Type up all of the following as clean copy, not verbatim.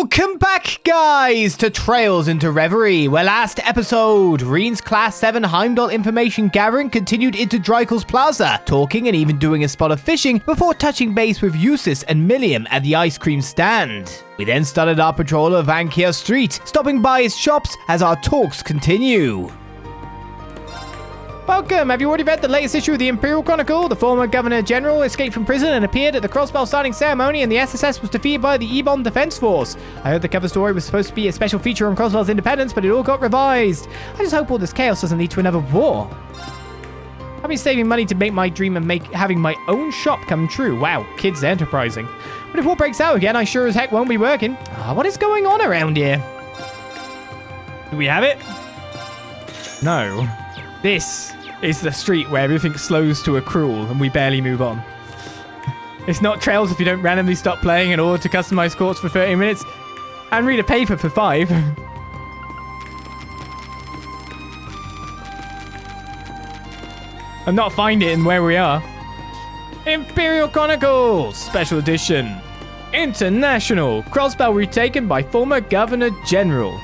Welcome back, guys, to Trails into Reverie, where last episode, Rean's Class 7 Heimdallr information gathering continued into Drykel's Plaza, talking and even doing a spot of fishing before touching base with Eustace and Milliam at the ice cream stand. We then started our patrol of Vainqueur Street, stopping by his shops as our talks continue. Welcome! Have you already read the latest issue of the Imperial Chronicle? The former Governor General escaped from prison and appeared at the Crossbell signing ceremony, and the SSS was defeated by the Ebon Defense Force. I heard the cover story was supposed to be a special feature on Crossbell's independence, but it all got revised. I just hope all this chaos doesn't lead to another war. I've been saving money to make my dream of having my own shop come true. Wow, kids enterprising. But if war breaks out again, I sure as heck won't be working. What is going on around here? Do we have it? No. This is the street where everything slows to a crawl and we barely move on. It's not Trails if you don't randomly stop playing in order to customize courts for 30 minutes and read a paper for 5. I'm not finding it in where we are. Imperial Chronicles Special Edition International Crossbell retaken by former Governor General.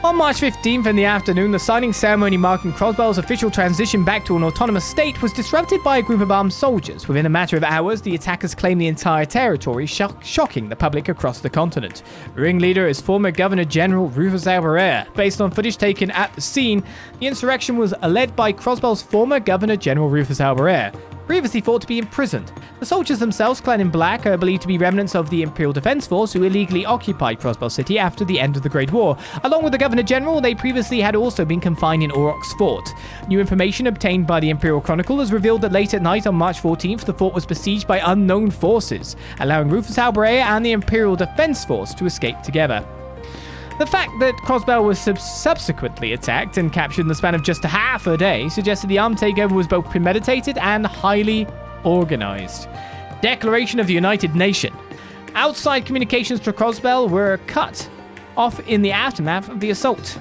On March 15th in the afternoon, the signing ceremony marking Crossbell's official transition back to an autonomous state was disrupted by a group of armed soldiers. Within a matter of hours, the attackers claimed the entire territory, shocking the public across the continent. The ringleader is former Governor General Olizandri. Based on footage taken at the scene, the insurrection was led by Crossbell's former Governor General Olizandri, previously thought to be imprisoned. The soldiers themselves, clad in black, are believed to be remnants of the Imperial Defense Force who illegally occupied Crossbell City after the end of the Great War. Along with the Governor General, they previously had also been confined in Aurochs Fort. New information obtained by the Imperial Chronicle has revealed that late at night on March 14th, the fort was besieged by unknown forces, allowing Olizandri and the Imperial Defense Force to escape together. The fact that Crossbell was subsequently attacked and captured in the span of just half a day suggested the armed takeover was both premeditated and highly organized. Declaration of the United Nation. Outside communications to Crossbell were cut off in the aftermath of the assault.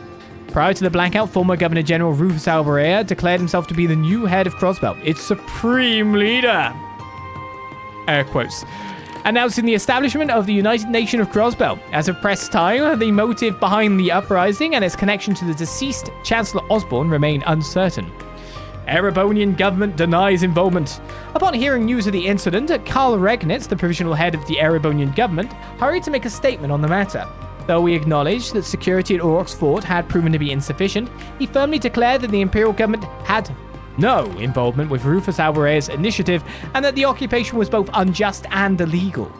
Prior to the blackout, former Governor General Olizandri declared himself to be the new head of Crossbell, its supreme leader. Air quotes. Announcing the establishment of the United Nation of Crossbell. As of press time, the motive behind the uprising and its connection to the deceased Chancellor Osborne remain uncertain. Erebonian government denies involvement. Upon hearing news of the incident, Karl Regnitz, the provisional head of the Erebonian government, hurried to make a statement on the matter. Though he acknowledged that security at Aurochs Fort had proven to be insufficient, he firmly declared that the Imperial government had no involvement with Olizandri's initiative, and that the occupation was both unjust and illegal.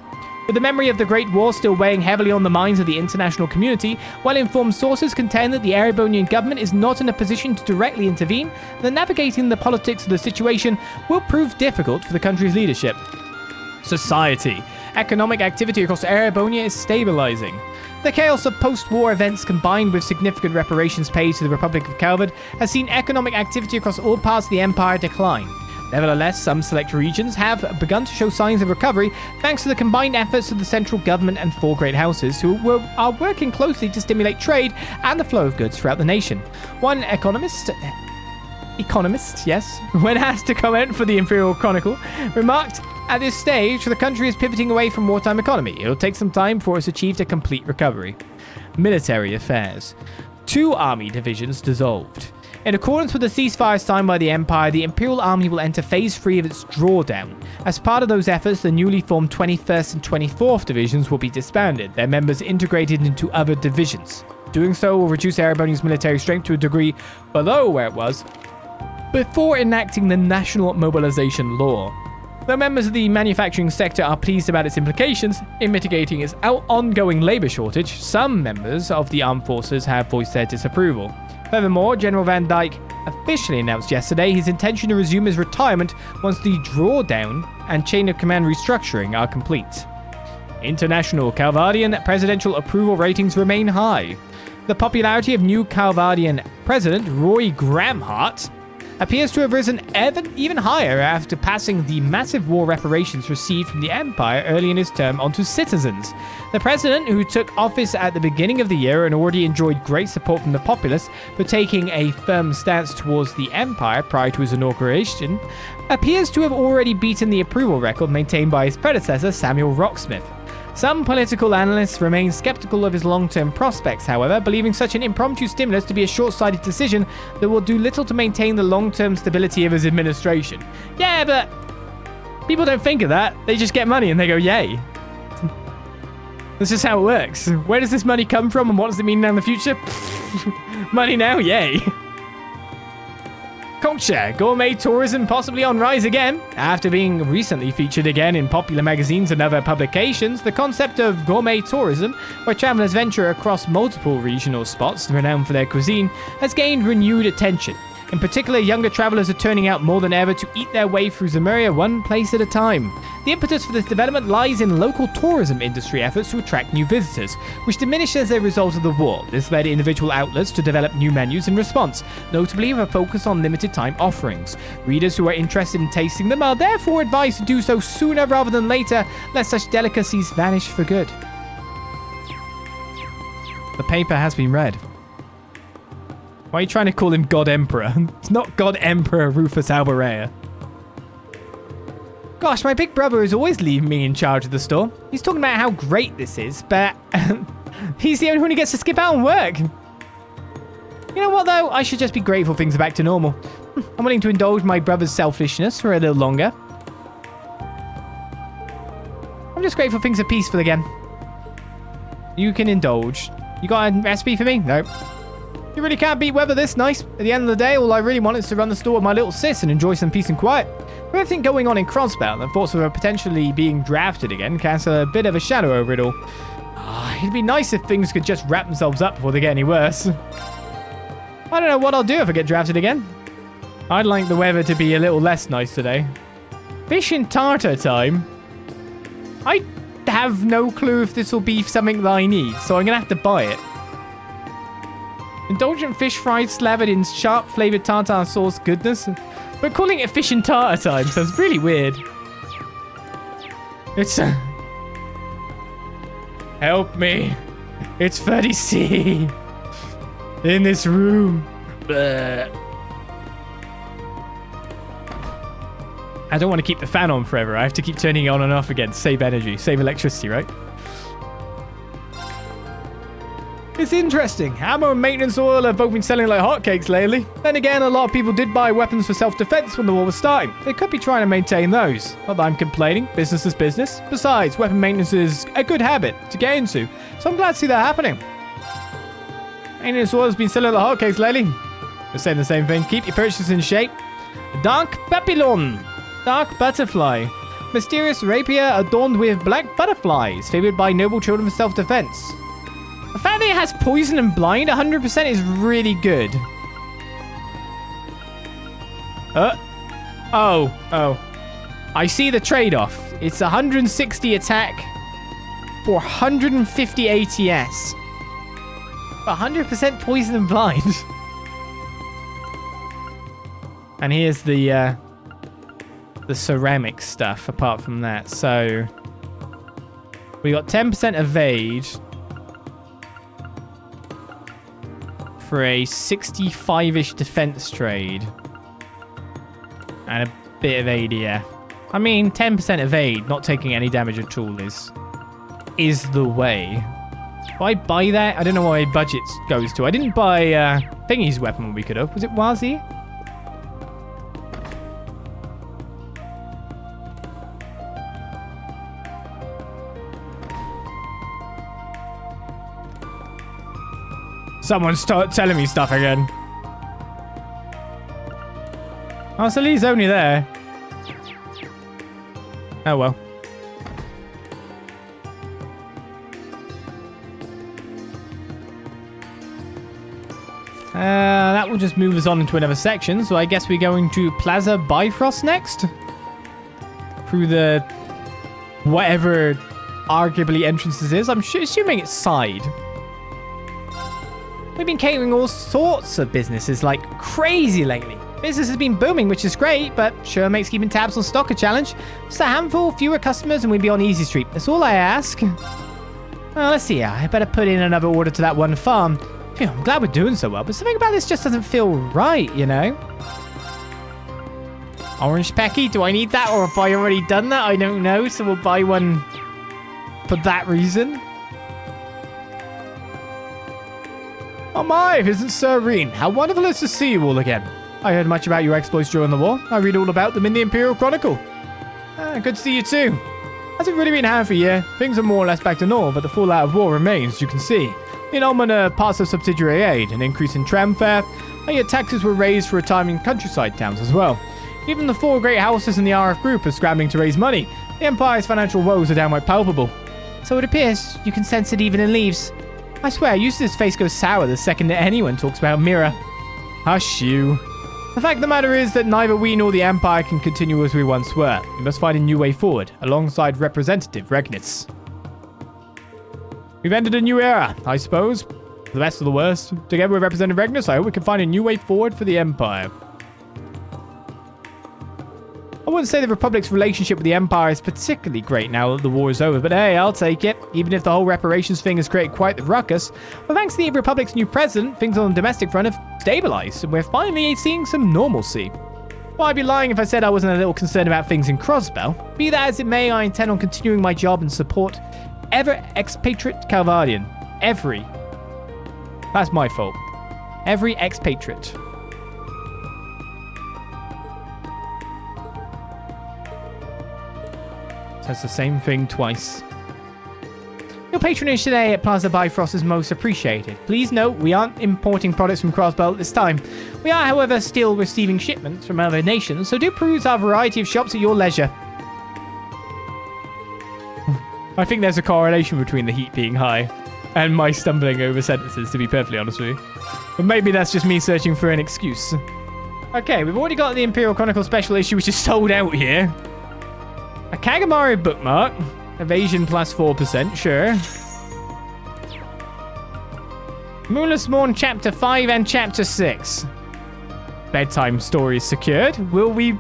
With the memory of the Great War still weighing heavily on the minds of the international community, well-informed sources contend that the Erebonian government is not in a position to directly intervene, and that navigating the politics of the situation will prove difficult for the country's leadership. Society. Economic activity across Erebonia is stabilizing. The chaos of post-war events combined with significant reparations paid to the Republic of Calvard has seen economic activity across all parts of the Empire decline. Nevertheless, some select regions have begun to show signs of recovery thanks to the combined efforts of the central government and 4 great houses who are working closely to stimulate trade and the flow of goods throughout the nation. One economist, yes, when asked to comment for the Imperial Chronicle, remarked, "At this stage, the country is pivoting away from wartime economy. It'll take some time before it's achieved a complete recovery." Military affairs. 2 army divisions dissolved. In accordance with the ceasefire signed by the Empire, the Imperial Army will enter Phase 3 of its drawdown. As part of those efforts, the newly formed 21st and 24th Divisions will be disbanded, their members integrated into other divisions. Doing so will reduce Erebonia's military strength to a degree below where it was before enacting the National Mobilization Law. Though members of the manufacturing sector are pleased about its implications in mitigating its ongoing labor shortage, some members of the armed forces have voiced their disapproval. Furthermore, General Van Dyke officially announced yesterday his intention to resume his retirement once the drawdown and chain of command restructuring are complete. International Calvardian presidential approval ratings remain high. The popularity of new Calvardian president Roy Gramhart appears to have risen even higher after passing the massive war reparations received from the Empire early in his term onto citizens. The president, who took office at the beginning of the year and already enjoyed great support from the populace for taking a firm stance towards the Empire prior to his inauguration, appears to have already beaten the approval record maintained by his predecessor Samuel Rocksmith. Some political analysts remain skeptical of his long-term prospects, however, believing such an impromptu stimulus to be a short-sighted decision that will do little to maintain the long-term stability of his administration. Yeah, but people don't think of that. They just get money and they go, yay. That's just how it works. Where does this money come from and what does it mean now in the future? Money now, yay. Culture, gourmet tourism possibly on rise again. After being recently featured again in popular magazines and other publications, the concept of gourmet tourism, where travelers venture across multiple regional spots renowned for their cuisine, has gained renewed attention. In particular, younger travelers are turning out more than ever to eat their way through Zemuria one place at a time. The impetus for this development lies in local tourism industry efforts to attract new visitors, which diminished as a result of the war. This led individual outlets to develop new menus in response, notably with a focus on limited time offerings. Readers who are interested in tasting them are therefore advised to do so sooner rather than later, lest such delicacies vanish for good. The paper has been read. Why are you trying to call him God Emperor? It's not God Emperor Rufus Alberea. Gosh, my big brother is always leaving me in charge of the store. He's talking about how great this is, but he's the only one who gets to skip out and work. You know what, though? I should just be grateful things are back to normal. I'm willing to indulge my brother's selfishness for a little longer. I'm just grateful things are peaceful again. You can indulge. You got a recipe for me? Nope. You really can't beat weather this nice. At the end of the day, all I really want is to run the store with my little sis and enjoy some peace and quiet. With everything going on in Crossbell and thoughts of her potentially being drafted again cast a bit of a shadow over it all. It'd be nice if things could just wrap themselves up before they get any worse. I don't know what I'll do if I get drafted again. I'd like the weather to be a little less nice today. Fish and tartar time? I have no clue if this will be something that I need, so I'm going to have to buy it. Indulgent fish fried slathered in sharp flavored tartar sauce goodness. But calling it fish and tartar time sounds really weird. It's help me. It's 30C. In this room. Bleh. I don't want to keep the fan on forever. I have to keep turning it on and off again. Save energy. Save electricity, right? It's interesting. Ammo and maintenance oil have both been selling like hotcakes lately. Then again, a lot of people did buy weapons for self-defense when the war was starting. They could be trying to maintain those. Not that I'm complaining. Business is business. Besides, weapon maintenance is a good habit to get into. So I'm glad to see that happening. Maintenance oil has been selling like hotcakes lately. We're saying the same thing. Keep your purchases in shape. Dark Papillon. Dark Butterfly. Mysterious rapier adorned with black butterflies. Favored by noble children for self-defense. The fact that it has poison and blind 100% is really good. Oh. I see the trade-off. It's 160 attack for 150 ATS. 100% poison and blind. And here's the ceramic stuff apart from that. So we got 10% evade. For a 65-ish defense trade. And a bit of AD. I mean, 10% evade, not taking any damage at all is the way. Do I buy that? I don't know what my budget goes to. I didn't buy Thingy's weapon when we could have. Was it Wazi? Someone start telling me stuff again. Oh, so Lee's only there. Oh well. That will just move us on into another section. So I guess we're going to Plaza Bifrost next. Through the whatever arguably entrances is. I'm assuming it's side. We've been catering all sorts of businesses like crazy lately. Business has been booming, which is great, but sure makes keeping tabs on stock a challenge. Just a handful, fewer customers, and we'd be on Easy Street. That's all I ask. Well, let's see. I better put in another order to that one farm. Phew, I'm glad we're doing so well, but something about this just doesn't feel right, you know? Orange Pecky, do I need that, or have I already done that? I don't know, so we'll buy one for that reason? Oh my, isn't Sir Rean? How wonderful it is to see you all again. I heard much about your exploits during the war. I read all about them in the Imperial Chronicle. Good to see you too. Hasn't really been hard for a year. Things are more or less back to normal, but the fallout of war remains, as you can see. In Almond, parts of subsidiary aid, an increase in tram fare, and yet taxes were raised for retirement countryside towns as well. Even the 4 great houses in the RF group are scrambling to raise money. The Empire's financial woes are downright palpable. So it appears you can sense it even in leaves. I swear, Eustace's face goes sour the second that anyone talks about Mira. Hush you. The fact of the matter is that neither we nor the Empire can continue as we once were. We must find a new way forward, alongside Representative Regnitz. We've entered a new era, I suppose. For the best of the worst. Together with Representative Regnitz, I hope we can find a new way forward for the Empire. I wouldn't say the Republic's relationship with the Empire is particularly great now that the war is over, but hey, I'll take it. Even if the whole reparations thing has created quite the ruckus. But thanks to the Republic's new president, things on the domestic front have stabilized, and we're finally seeing some normalcy. Well, I'd be lying if I said I wasn't a little concerned about things in Crossbell. Be that as it may, I intend on continuing my job and support every expatriate Calvardian. Every. That's my fault. Every expatriate. Says the same thing twice. Your patronage today at Plaza Bifrost is most appreciated. Please note, we aren't importing products from Crossbell at this time. We are, however, still receiving shipments from other nations, so do peruse our variety of shops at your leisure. I think there's a correlation between the heat being high and my stumbling over sentences, to be perfectly honest with you. But maybe that's just me searching for an excuse. Okay, we've already got the Imperial Chronicle special issue, which is sold out here. A Hajimari bookmark. Evasion plus 4%, sure. Moonless Morn Chapter 5 and Chapter 6. Bedtime stories secured. Will we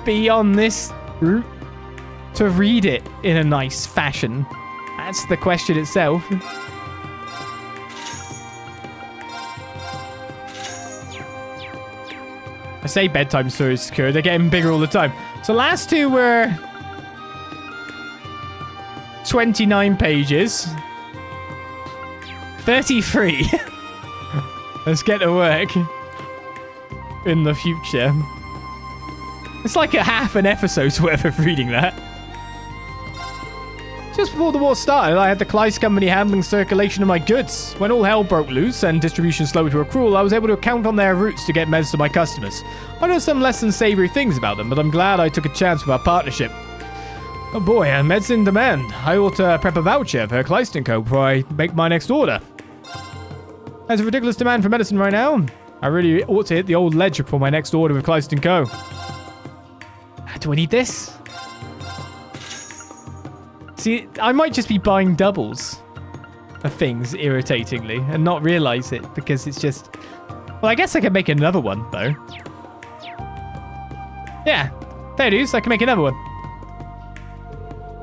be on this route to read it in a nice fashion? That's the question itself. I say bedtime stories secured. They're getting bigger all the time. So last two were 29 pages. 33. Let's get to work in the future. It's like a half an episode's worth of reading that. Just before the war started, I had the Kleist Company handling circulation of my goods. When all hell broke loose and distribution slowed to a crawl, I was able to count on their routes to get meds to my customers. I know some less than savory things about them, but I'm glad I took a chance with our partnership. Oh boy, meds in demand. I ought to prep a voucher for Kleist & Co. before I make my next order. There's a ridiculous demand for medicine right now. I really ought to hit the old ledger for my next order with Kleist & Co. Do I need this? See, I might just be buying doubles of things irritatingly and not realize it because it's just... Well, I guess I can make another one, though. Yeah, fair dues, I can make another one.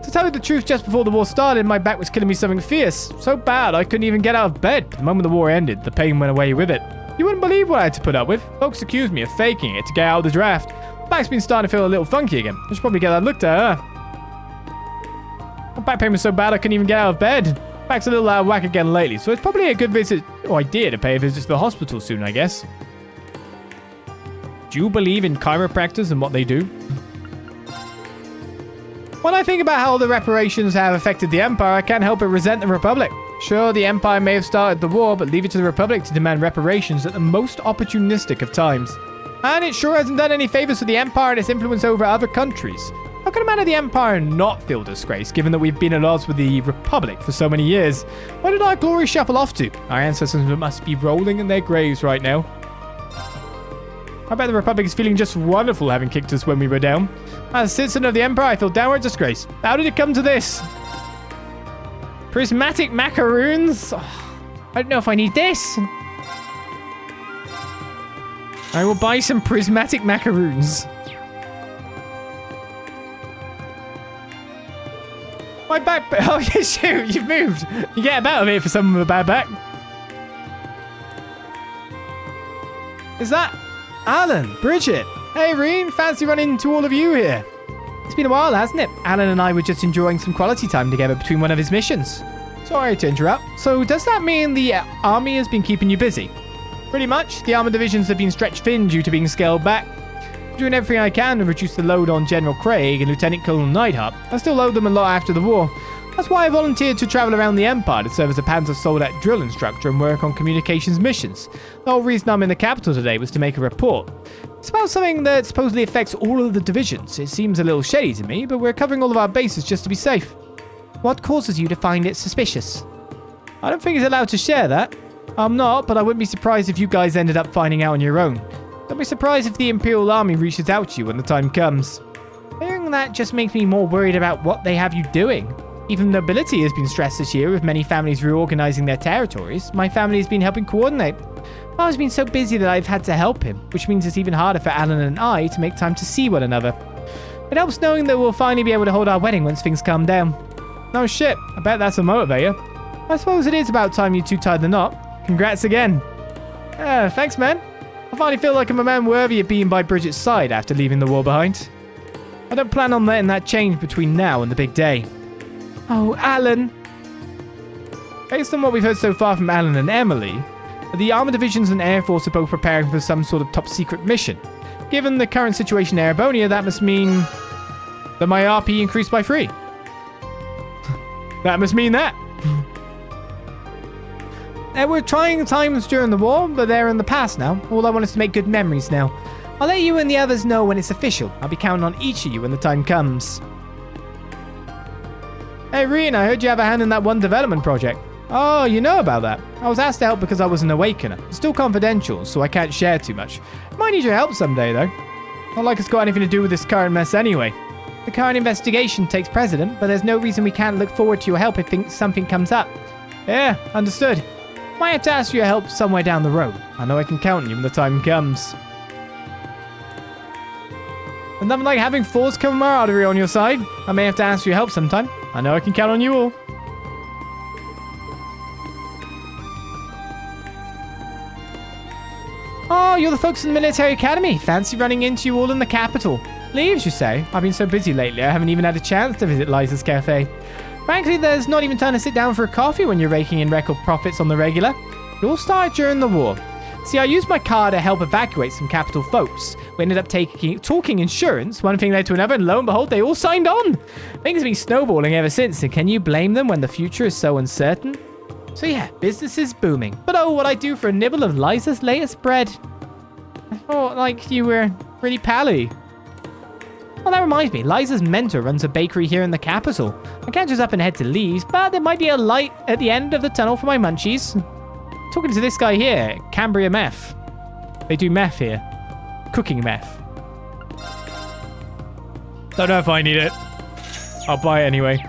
To tell you the truth, just before the war started, my back was killing me something fierce. So bad, I couldn't even get out of bed. But the moment the war ended, the pain went away with it. You wouldn't believe what I had to put up with. Folks accused me of faking it to get out of the draft. My back's been starting to feel a little funky again. I should probably get that looked at, huh? My back pain was so bad I couldn't even get out of bed. Back's a little out of whack again lately, so it's probably a good idea to pay a visit to the hospital soon, I guess. Do you believe in chiropractors and what they do? When I think about how the reparations have affected the Empire, I can't help but resent the Republic. Sure, the Empire may have started the war, but leave it to the Republic to demand reparations at the most opportunistic of times. And it sure hasn't done any favors to the Empire and its influence over other countries. How can a man of the Empire not feel disgrace, given that we've been at odds with the Republic for so many years? Where did our glory shuffle off to? Our ancestors must be rolling in their graves right now. I bet the Republic is feeling just wonderful having kicked us when we were down. As a citizen of the Empire, I feel downright disgraced. How did it come to this? Prismatic macaroons? Oh, I don't know if I need this. I will buy some prismatic macaroons. My back... Oh, yeah, shoot, you've moved. You get about of it for someone with a bad back. Is that... Alan, Bridget. Hey, Rean, fancy running into all of you here. It's been a while, hasn't it? Alan and I were just enjoying some quality time together between one of his missions. Sorry to interrupt. So does that mean the army has been keeping you busy? Pretty much. The armor divisions have been stretched thin due to being scaled back. I'm doing everything I can to reduce the load on General Craig and Lieutenant Colonel Neidhart. I still owe them a lot after the war. That's why I volunteered to travel around the Empire to serve as a Panzer Soldat drill instructor and work on communications missions. The whole reason I'm in the capital today was to make a report. It's about something that supposedly affects all of the divisions. It seems a little shady to me, but we're covering all of our bases just to be safe. What causes you to find it suspicious? I don't think he's allowed to share that. I'm not, but I wouldn't be surprised if you guys ended up finding out on your own. Don't be surprised if the Imperial Army reaches out to you when the time comes. Hearing that just makes me more worried about what they have you doing. Even nobility has been stressed this year, with many families reorganizing their territories. My family has been helping coordinate. Father's been so busy that I've had to help him, which means it's even harder for Alan and I to make time to see one another. It helps knowing that we'll finally be able to hold our wedding once things calm down. No shit, I bet that's a motivator. I suppose it is about time you two tied the knot. Congrats again. Thanks, man. I finally feel like I'm a man worthy of being by Bridget's side after leaving the war behind. I don't plan on letting that change between now and the big day. Oh, Alan. Based on what we've heard so far from Alan and Emily, the Armored Divisions and Air Force are both preparing for some sort of top-secret mission. Given the current situation in Erebonia, that must mean that my RP increased by 3. That must mean that. There were trying times during the war, but they're in the past now. All I want is to make good memories now. I'll let you and the others know when it's official. I'll be counting on each of you when the time comes. Hey, Rean, I heard you have a hand in that one development project. Oh, you know about that. I was asked to help because I was an awakener. It's still confidential, so I can't share too much. Might need your help someday, though. Not like it's got anything to do with this current mess anyway. The current investigation takes precedent, but there's no reason we can't look forward to your help if something comes up. Yeah, understood. Might have to ask for your help somewhere down the road. I know I can count on you when the time comes. And nothing like having force camaraderie on your side. I may have to ask for your help sometime. I know I can count on you all. Oh, you're the folks in the military academy. Fancy running into you all in the capital. Leaves, you say? I've been so busy lately, I haven't even had a chance to visit Liza's cafe. Frankly, there's not even time to sit down for a coffee when you're raking in record profits on the regular. It all started during the war. See, I used my car to help evacuate some capital folks. We ended up talking insurance. One thing led to another, and lo and behold, they all signed on. Things have been snowballing ever since, and can you blame them when the future is so uncertain? So yeah, business is booming. But oh, what I do for a nibble of Liza's latest bread. I thought, like, you were really pally. Well, that reminds me, Liza's mentor runs a bakery here in the capital. I can't just up and head to Lee's, but there might be a light at the end of the tunnel for my munchies. Talking to this guy here, Cambria Meth. They do meth here. Cooking meth. Don't know if I need it. I'll buy it anyway.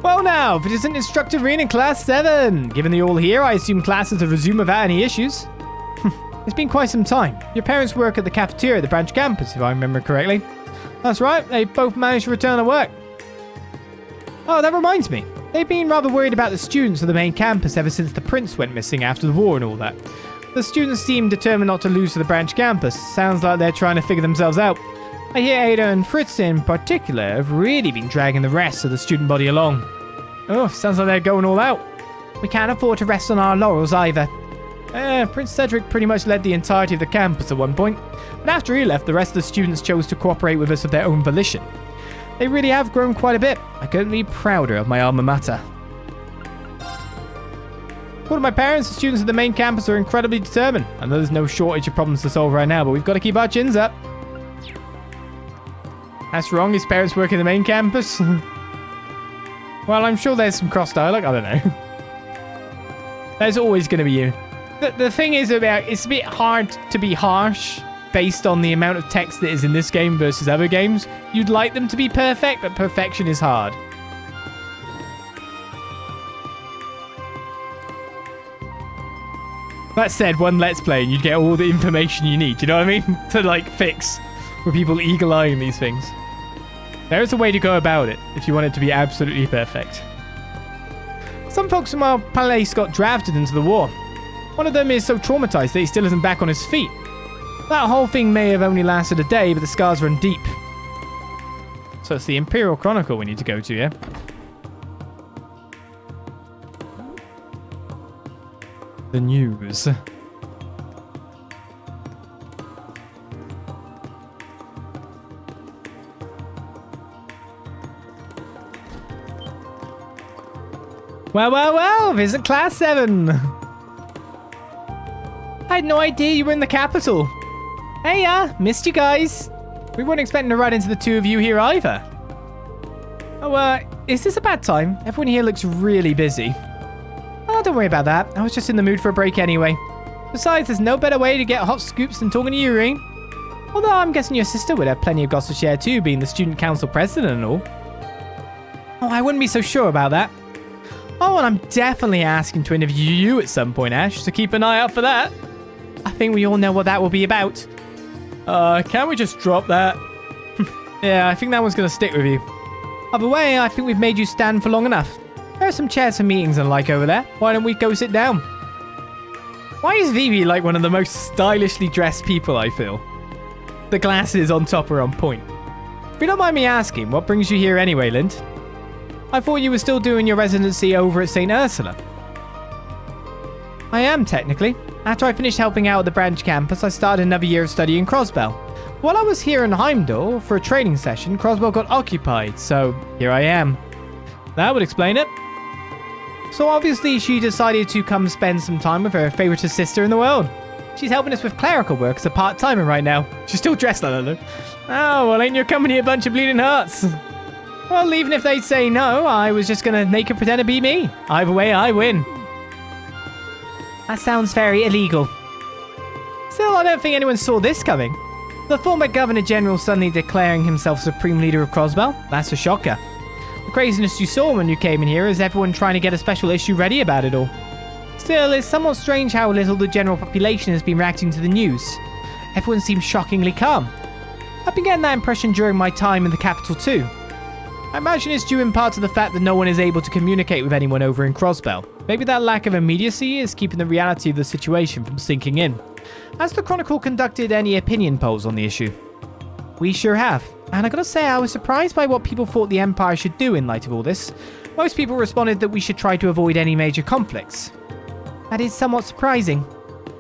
Well now, if it isn't Instructor Rean in Class 7. Given the all here, I assume classes have resumed without any issues. It's been quite some time. Your parents work at the cafeteria at the branch campus, if I remember correctly. That's right, they both managed to return to work. Oh, that reminds me. They've been rather worried about the students of the main campus ever since the prince went missing after the war and all that. The students seem determined not to lose to the branch campus. Sounds like they're trying to figure themselves out. I hear Ada and Fritz in particular have really been dragging the rest of the student body along. Oh, sounds like they're going all out. We can't afford to rest on our laurels either. Prince Cedric pretty much led the entirety of the campus at one point, but after he left, the rest of the students chose to cooperate with us of their own volition. They really have grown quite a bit. I couldn't be prouder of my alma mater. According to my parents, the students at the main campus are incredibly determined. I know there's no shortage of problems to solve right now, but we've got to keep our chins up. That's wrong, his parents work in the main campus? Well, I'm sure there's some cross dialogue, I don't know. There's always going to be you. The thing is about, it's a bit hard to be harsh based on the amount of text that is in this game versus other games. You'd like them to be perfect, but perfection is hard. That said, one Let's Play and you'd get all the information you need, you know what I mean? To like fix with people eagle-eyeing these things. There is a way to go about it if you want it to be absolutely perfect. Some folks from our place got drafted into the war. One of them is so traumatized that he still isn't back on his feet. That whole thing may have only lasted a day, but the scars run deep. So it's the Imperial Chronicle we need to go to, yeah? The news. Well, visit Class 7. I had no idea you were in the capital. Hey, missed you guys. We weren't expecting to run into the two of you here either. Oh, is this a bad time? Everyone here looks really busy. Oh, don't worry about that. I was just in the mood for a break anyway. Besides, there's no better way to get hot scoops than talking to you, Rean. Although I'm guessing your sister would have plenty of gossip to share too, being the student council president and all. Oh, I wouldn't be so sure about that. Oh, and I'm definitely asking to interview you at some point, Ash, so keep an eye out for that. I think we all know what that will be about. Can we just drop that? Yeah, I think that one's going to stick with you. Either way, I think we've made you stand for long enough. There are some chairs for meetings and like over there. Why don't we go sit down? Why is Vivi like one of the most stylishly dressed people, I feel? The glasses on top are on point. If you don't mind me asking, what brings you here anyway, Lind? I thought you were still doing your residency over at St. Ursula. I am, technically. After I finished helping out at the branch campus, I started another year of studying Crossbell. While I was here in Heimdallr for a training session, Crossbell got occupied, so here I am. That would explain it. So obviously she decided to come spend some time with her favourite sister in the world. She's helping us with clerical work as a part-timer right now. She's still dressed like that though. Oh, well ain't your company a bunch of bleeding hearts? Well, even if they'd say no, I was just gonna make her pretend to be me. Either way, I win. That sounds very illegal. Still, I don't think anyone saw this coming. The former Governor General suddenly declaring himself Supreme Leader of Crossbell? That's a shocker. The craziness you saw when you came in here is everyone trying to get a special issue ready about it all. Still, it's somewhat strange how little the general population has been reacting to the news. Everyone seems shockingly calm. I've been getting that impression during my time in the capital too. I imagine it's due in part to the fact that no one is able to communicate with anyone over in Crossbell. Maybe that lack of immediacy is keeping the reality of the situation from sinking in. Has the Chronicle conducted any opinion polls on the issue? We sure have. And I gotta say, I was surprised by what people thought the Empire should do in light of all this. Most people responded that we should try to avoid any major conflicts. That is somewhat surprising.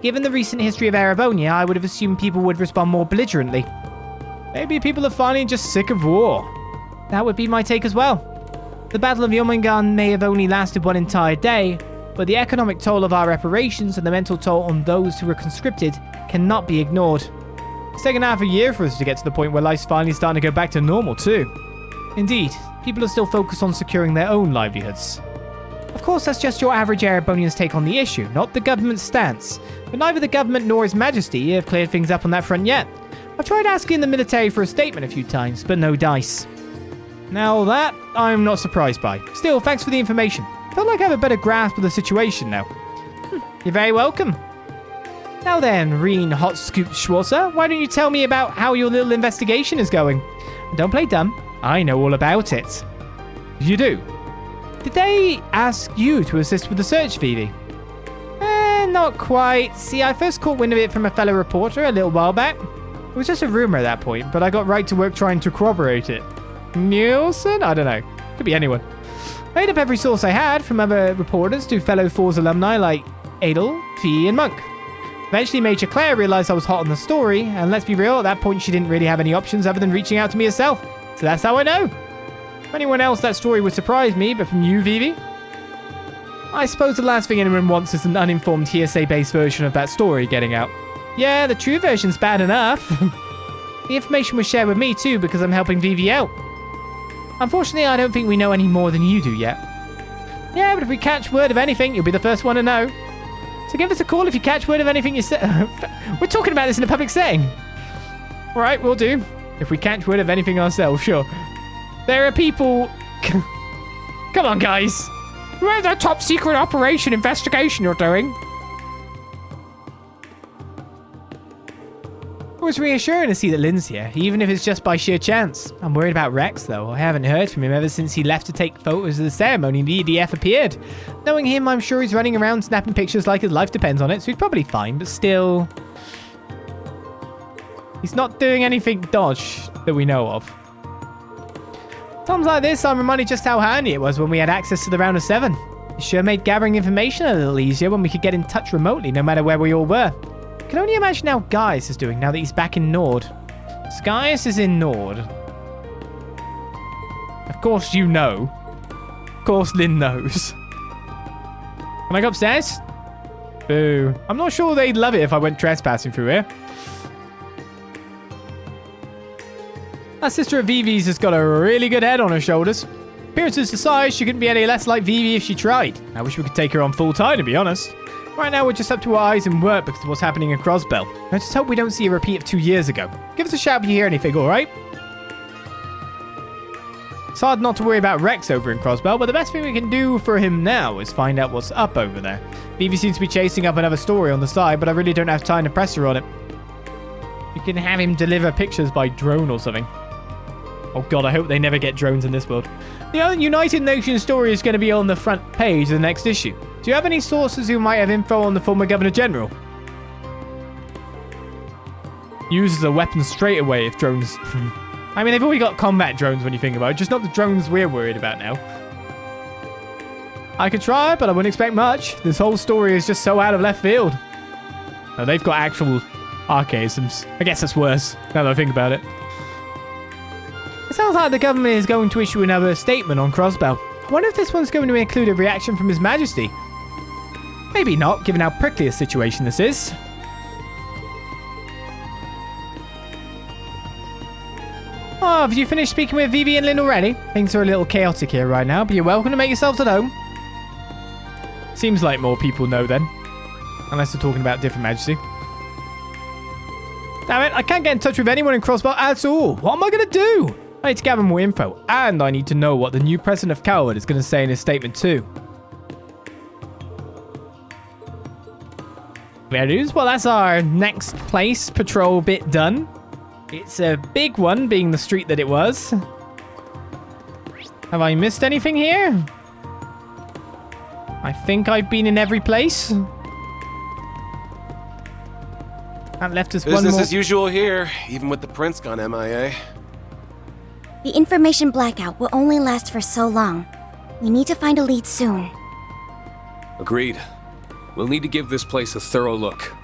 Given the recent history of Erebonia, I would have assumed people would respond more belligerently. Maybe people are finally just sick of war. That would be my take as well. The Battle of Yomengan may have only lasted one entire day, but the economic toll of our reparations and the mental toll on those who were conscripted cannot be ignored. It's taken half a year for us to get to the point where life's finally starting to go back to normal too. Indeed, people are still focused on securing their own livelihoods. Of course, that's just your average Erebonian's take on the issue, not the government's stance. But neither the government nor His Majesty have cleared things up on that front yet. I've tried asking the military for a statement a few times, but no dice. Now that, I'm not surprised by. Still, thanks for the information. I feel like I have a better grasp of the situation now. You're very welcome. Now then, Rean Hot Scoop Schwarzer, why don't you tell me about how your little investigation is going? Don't play dumb. I know all about it. You do? Did they ask you to assist with the search, Vivi? Not quite. See, I first caught wind of it from a fellow reporter a little while back. It was just a rumor at that point, but I got right to work trying to corroborate it. Nielsen? I don't know. Could be anyone. I made up every source I had, from other reporters to fellow Force alumni like Adel, Fee, and Monk. Eventually, Major Claire realized I was hot on the story, and let's be real, at that point she didn't really have any options other than reaching out to me herself. So that's how I know. From anyone else, that story would surprise me, but from you, Vivi? I suppose the last thing anyone wants is an uninformed hearsay-based version of that story getting out. Yeah, the true version's bad enough. The information was shared with me too because I'm helping Vivi out. Unfortunately, I don't think we know any more than you do yet. Yeah, but if we catch word of anything, you'll be the first one to know. So give us a call if you catch word of anything you say. We're talking about this in a public setting. All right, we'll do. If we catch word of anything ourselves, sure. There are people... Come on, guys. We're the top secret operation investigation you're doing. It was reassuring to see that Lynn's here, even if it's just by sheer chance. I'm worried about Rex, though. I haven't heard from him ever since he left to take photos of the ceremony and the EDF appeared. Knowing him, I'm sure he's running around snapping pictures like his life depends on it, so he's probably fine, but still... He's not doing anything dodge that we know of. Times like this, I'm reminded just how handy it was when we had access to the Round of Seven. It sure made gathering information a little easier when we could get in touch remotely, no matter where we all were. I can only imagine how Gaius is doing now that he's back in Nord. So Gaius is in Nord. Of course you know. Of course Lynn knows. Can I go upstairs? Boo. I'm not sure they'd love it if I went trespassing through here. That sister of Vivi's has got a really good head on her shoulders. Appearances aside, she couldn't be any less like Vivi if she tried. I wish we could take her on full time, to be honest. Right now, we're just up to our eyes in work because of what's happening in Crossbell. I just hope we don't see a repeat of 2 years ago. Give us a shout if you hear anything, alright? It's hard not to worry about Rex over in Crossbell, but the best thing we can do for him now is find out what's up over there. Vivi seems to be chasing up another story on the side, but I really don't have time to press her on it. You can have him deliver pictures by drone or something. Oh god, I hope they never get drones in this world. The United Nations story is going to be on the front page of the next issue. Do you have any sources who might have info on the former Governor General? Uses a weapon straight away if drones... I mean, they've already got combat drones when you think about it, just not the drones we're worried about now. I could try, but I wouldn't expect much. This whole story is just so out of left field. Oh, they've got actual archaisms. I guess that's worse, now that I think about it. It sounds like the government is going to issue another statement on Crossbell. I wonder if this one's going to include a reaction from His Majesty. Maybe not, given how prickly a situation this is. Oh, have you finished speaking with Vivi and Lynn already? Things are a little chaotic here right now, but you're welcome to make yourselves at home. Seems like more people know then. Unless they're talking about different Majesty. Damn it, I can't get in touch with anyone in Crossbell at all. What am I going to do? I need to gather more info, and I need to know what the new president of Coward is going to say in his statement too. There it is. Well, that's our next place patrol bit done. It's a big one, being the street that it was. Have I missed anything here? I think I've been in every place. That left us one more. Business as usual here, even with the prince gone MIA. The information blackout will only last for so long. We need to find a lead soon. Agreed. We'll need to give this place a thorough look.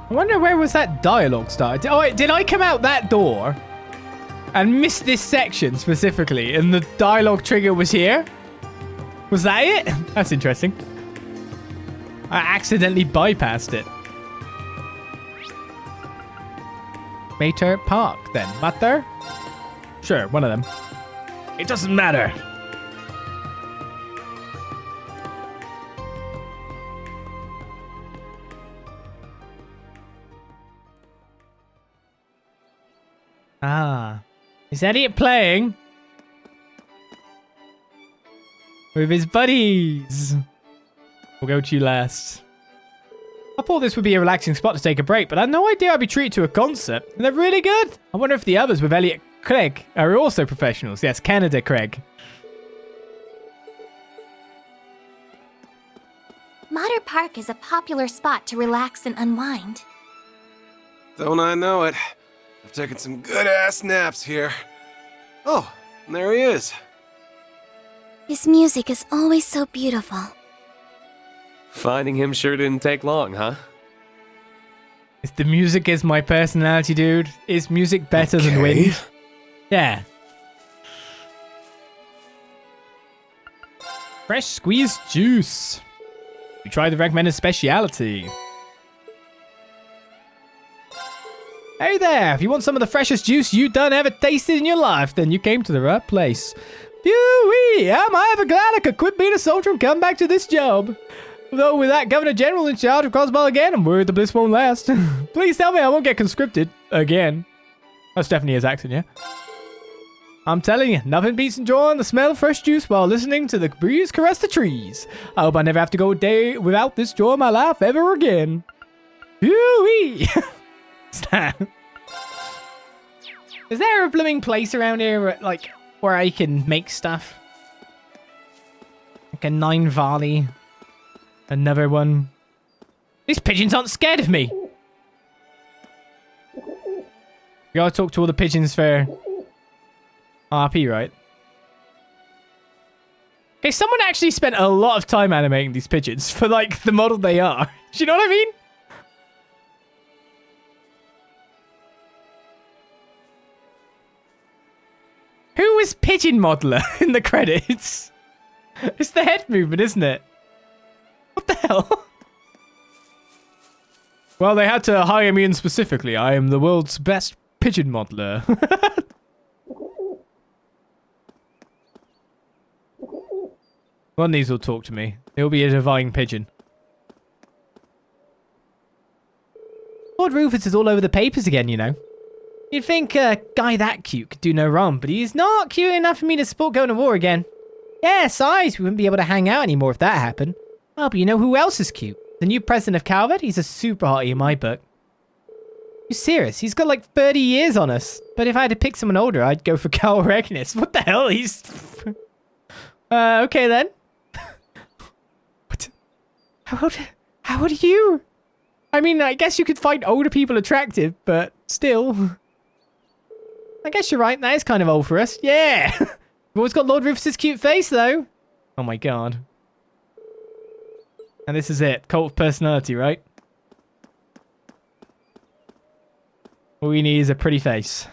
I wonder where was that dialogue started. Oh, wait, did I come out that door and miss this section specifically and the dialogue trigger was here? Was that it? That's interesting. I accidentally bypassed it. Mater Park, then. Mater? Sure, one of them. It doesn't matter. Ah. Is Elliot playing? With his buddies. We'll go to you last. I thought this would be a relaxing spot to take a break, but I had no idea I'd be treated to a concert. And they're really good. I wonder if the others with Elliot Craig are also professionals. Yes, Canada Craig. Mater Park is a popular spot to relax and unwind. Don't I know it? I've taken some good-ass naps here. Oh, and there he is. His music is always so beautiful. Finding him sure didn't take long, huh? Is the music is my personality, dude? Is music better than wind? Yeah. Fresh squeezed juice. We tried the recommended speciality. Hey there, if you want some of the freshest juice you done ever tasted in your life, then you came to the right place. Phew-wee, am I ever glad I could quit being a soldier and come back to this job. Though with that Governor General in charge of Crossbell again, I'm worried the bliss won't last. Please tell me I won't get conscripted again. That's definitely his accent, yeah? I'm telling you, nothing beats enjoying the smell of fresh juice while listening to the breeze caress the trees. I hope I never have to go a day without this joy in my life ever again. Woo-wee! Is there a blooming place around here where I can make stuff? Like a Nine Valley. Another one. These pigeons aren't scared of me. You gotta talk to all the pigeons fair. RP, right? Okay, someone actually spent a lot of time animating these pigeons for, like, the model they are. Do you know what I mean? Who was Pigeon Modeler in the credits? It's the head movement, isn't it? What the hell? Well, they had to hire me in specifically. I am the world's best pigeon modeler. One of these will talk to me. He'll be a divine pigeon. Lord Rufus is all over the papers again, you know. You'd think a guy that cute could do no wrong, but he's not cute enough for me to support going to war again. Yeah, size, we wouldn't be able to hang out anymore if that happened. Oh, but you know who else is cute? The new president of Calvert? He's a super hottie in my book. You serious? He's got like 30 years on us. But if I had to pick someone older, I'd go for Carl Regnus. What the hell? He's... okay then. What? How old are you? I mean, I guess you could find older people attractive, but still... I guess you're right. That is kind of old for us. Yeah. We've always got Lord Rufus's cute face, though. Oh my god. And this is it. Cult of personality, right? All we need is a pretty face.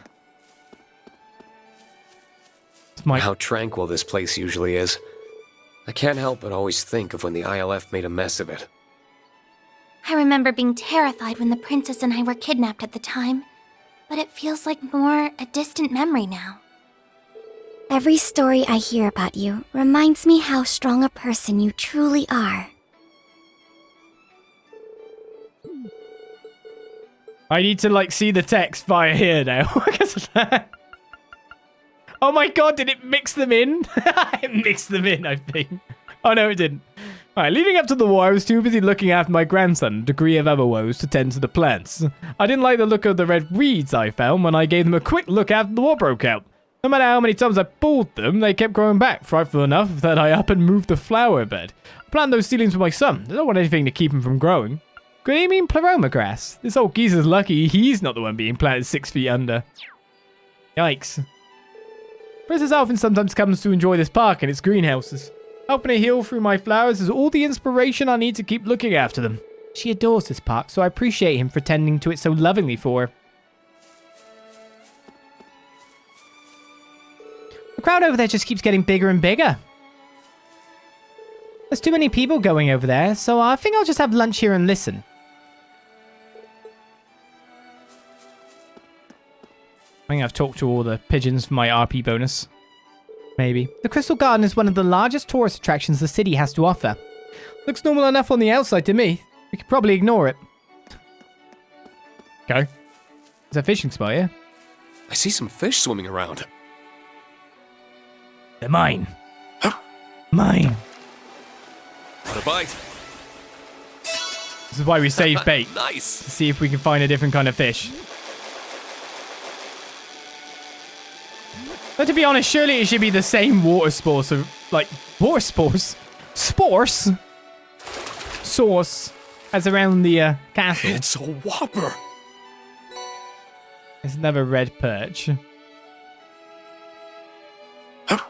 It's my... How tranquil this place usually is. I can't help but always think of when the ILF made a mess of it. I remember being terrified when the princess and I were kidnapped at the time, but it feels like more a distant memory now. Every story I hear about you reminds me how strong a person you truly are. I need to, like, see the text via here now. Oh my god, did it mix them in? It mixed them in, I think. Oh no, it didn't. Alright, leading up to the war, I was too busy looking after my grandson, a degree of other woes, to tend to the plants. I didn't like the look of the red weeds I found when I gave them a quick look after the war broke out. No matter how many times I pulled them, they kept growing back, frightful enough that I up and moved the flower bed. I planted those seedlings for my son. I don't want anything to keep him from growing. Could he mean pleroma grass? This old geezer's lucky he's not the one being planted 6 feet under. Yikes. Princess Alvin sometimes comes to enjoy this park and its greenhouses. Helping her heal through my flowers is all the inspiration I need to keep looking after them. She adores this park, so I appreciate him for tending to it so lovingly for her. The crowd over there just keeps getting bigger and bigger. There's too many people going over there, so I think I'll just have lunch here and listen. I think I've talked to all the pigeons for my RP bonus. Maybe. The Crystal Garden is one of the largest tourist attractions the city has to offer. Looks normal enough on the outside to me. We could probably ignore it. Okay. There's a fishing spot here. I see some fish swimming around. They're mine. Mine. What a bite. This is why we save bait. Nice. To see if we can find a different kind of fish. But to be honest, surely it should be the same water spores. So, like, water spores? Spores? Source. As around the castle. It's a whopper. There's another red perch. What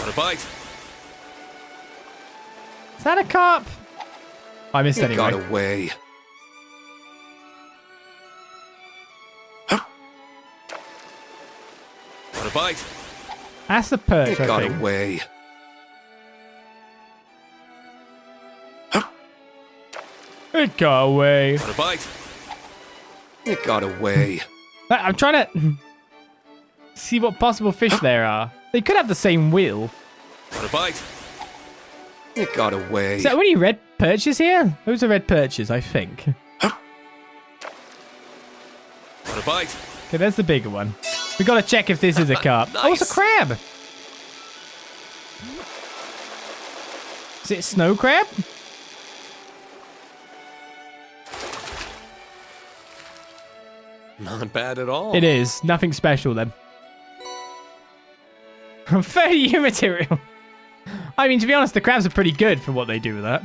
a bite. Is that a carp? I missed It anyway. got away. What a bite. That's the perch, It I got think. away. It got away. What a bite. It got away. I'm trying to see what possible fish there are. They could have the same will. What a bite. It got away. Is there any red perches here? Those are red perches, I think. What a bite. Okay, there's the bigger one. We gotta check if this is a carp. Nice. Oh, it's a crab. Is it a snow crab? Not bad at all. It is. Nothing special then. 30 year material. I mean, to be honest, the crabs are pretty good for what they do with that.